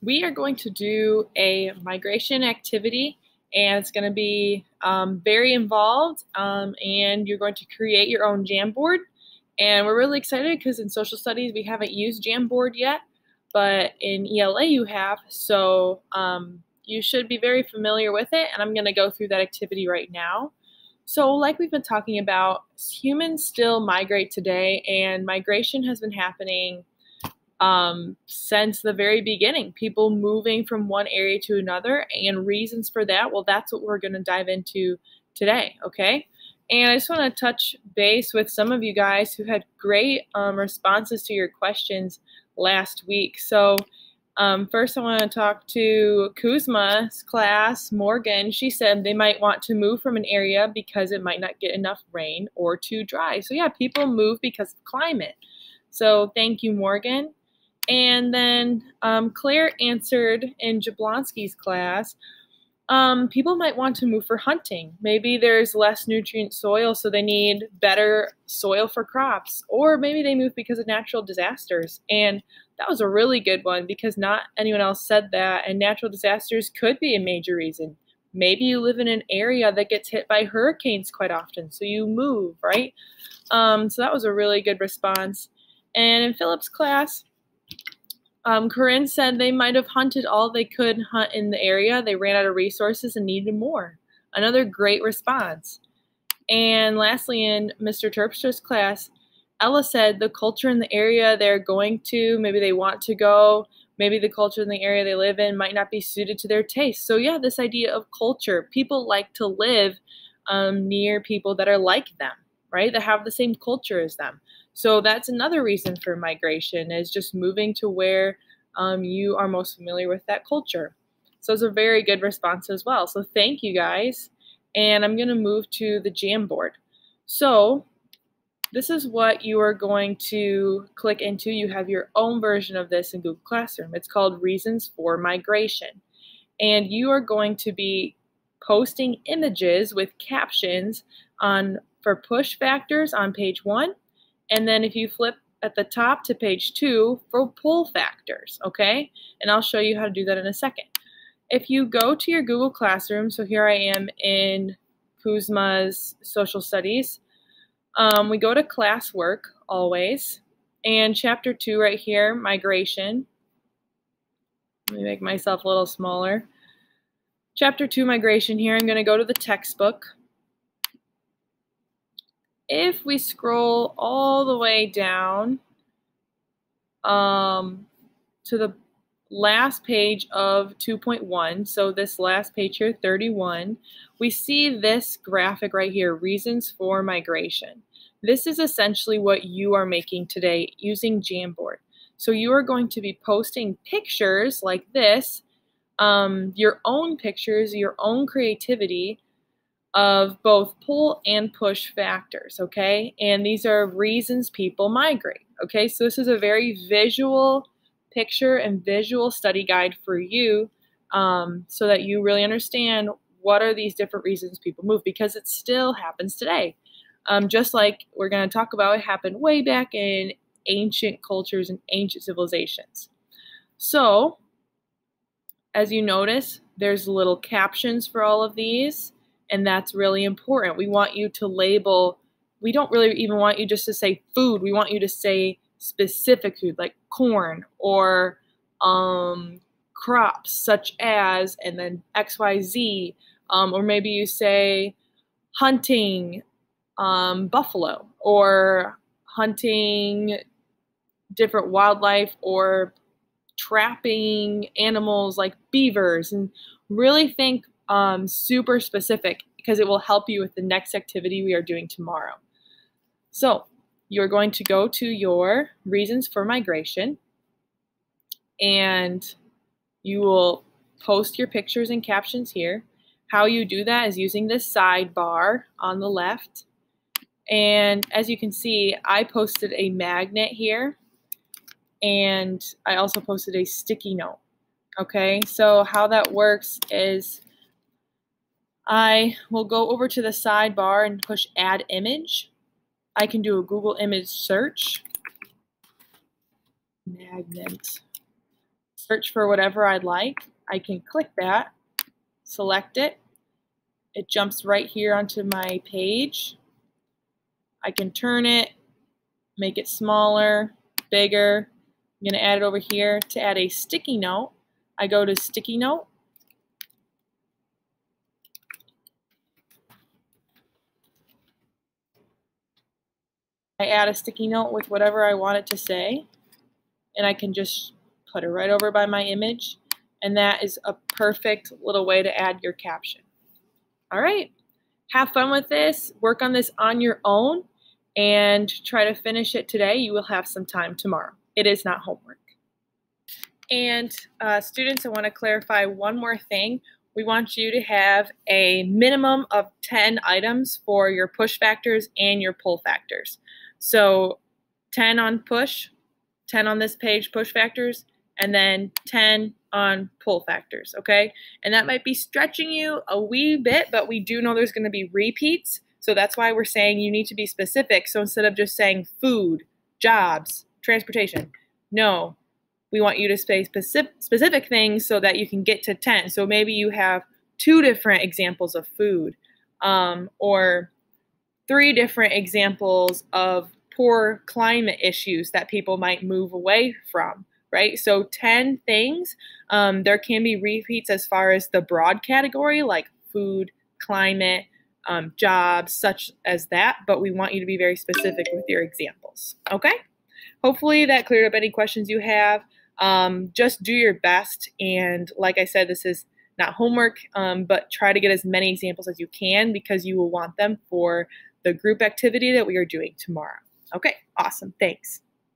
we are going to do a migration activity, and it's going to be very involved, and you're going to create your own Jamboard. And we're really excited because in social studies we haven't used Jamboard yet, but in ELA you have, so you should be very familiar with it, and I'm going to go through that activity right now. So like we've been talking about, humans still migrate today, and migration has been happening since the very beginning. People moving from one area to another, and reasons for that, well, that's what we're going to dive into today, okay? And I just want to touch base with some of you guys who had great responses to your questions last week. So first I want to talk to Kuzma's class, Morgan. She said they might want to move from an area because it might not get enough rain or too dry. So yeah, people move because of climate. So thank you, Morgan. And then Claire answered in Jablonski's class, people might want to move for hunting. Maybe there's less nutrient soil, so they need better soil for crops. Or maybe they move because of natural disasters. And that was a really good one because not anyone else said that. And natural disasters could be a major reason. Maybe you live in an area that gets hit by hurricanes quite often, so you move, right? So that was a really good response. And in Philip's class, Corinne said they might have hunted all they could hunt in the area. They ran out of resources and needed more. Another great response. And lastly, in Mr. Terpstra's class, Ella said the culture in the area they're going to, maybe they want to go, maybe the culture in the area they live in might not be suited to their taste. So yeah, this idea of culture. People like to live near people that are like them, right? That have the same culture as them. So that's another reason for migration, is just moving to where you are most familiar with that culture. So it's a very good response as well. So thank you guys. And I'm going to move to the Jamboard. So this is what you are going to click into. You have your own version of this in Google Classroom. It's called Reasons for Migration. And you are going to be posting images with captions for push factors on page 1. And then if you flip at the top to page 2 for pull factors, okay? And I'll show you how to do that in a second. If you go to your Google Classroom, so here I am in Kuzma's Social Studies, we go to classwork always, and chapter 2 right here, migration. Let me make myself a little smaller. Chapter 2, migration here, I'm going to go to the textbook. If we scroll all the way down to the last page of 2.1, so this last page here, 31, we see this graphic right here, Reasons for Migration. This is essentially what you are making today using Jamboard. So you are going to be posting pictures like this, your own pictures, your own creativity, of both pull and push factors, okay? And these are reasons people migrate, okay? So this is a very visual picture and visual study guide for you, so that you really understand what are these different reasons people move, because it still happens today. Just like we're going to talk about, it happened way back in ancient cultures and ancient civilizations. So as you notice, there's little captions for all of these. And that's really important. We want you to label, we don't really even want you just to say food. We want you to say specific food like corn or crops such as, and then XYZ. Or maybe you say hunting buffalo, or hunting different wildlife, or trapping animals like beavers. And really think super specific, because it will help you with the next activity we are doing tomorrow. So you're going to go to your reasons for migration, and you will post your pictures and captions here. How you do that is using this sidebar on the left. And as you can see, I posted a magnet here, and I also posted a sticky note. Okay, so how that works is I will go over to the sidebar and push Add Image. I can do a Google image search. Magnet search for whatever I'd like. I can click that, select it. It jumps right here onto my page. I can turn it, make it smaller, bigger. I'm going to add it over here. To add a sticky note, I go to sticky note. I add a sticky note with whatever I want it to say, and I can just put it right over by my image, and that is a perfect little way to add your caption. All right, have fun with this, work on this on your own, and try to finish it today. You will have some time tomorrow. It is not homework. And students, I want to clarify one more thing. We want you to have a minimum of 10 items for your push factors and your pull factors. So 10 on push, 10 on this page, push factors, and then 10 on pull factors, okay? And that might be stretching you a wee bit, but we do know there's going to be repeats. So that's why we're saying you need to be specific. So instead of just saying food, jobs, transportation, no, we want you to say specific things so that you can get to 10. So maybe you have 2 different examples of food, or 3 different examples of poor climate issues that people might move away from, right? So 10 things. There can be repeats as far as the broad category, like food, climate, jobs, such as that, but we want you to be very specific with your examples, okay? Hopefully that cleared up any questions you have. Just do your best, and like I said, this is not homework, but try to get as many examples as you can because you will want them for the group activity that we are doing tomorrow. Okay, awesome, thanks.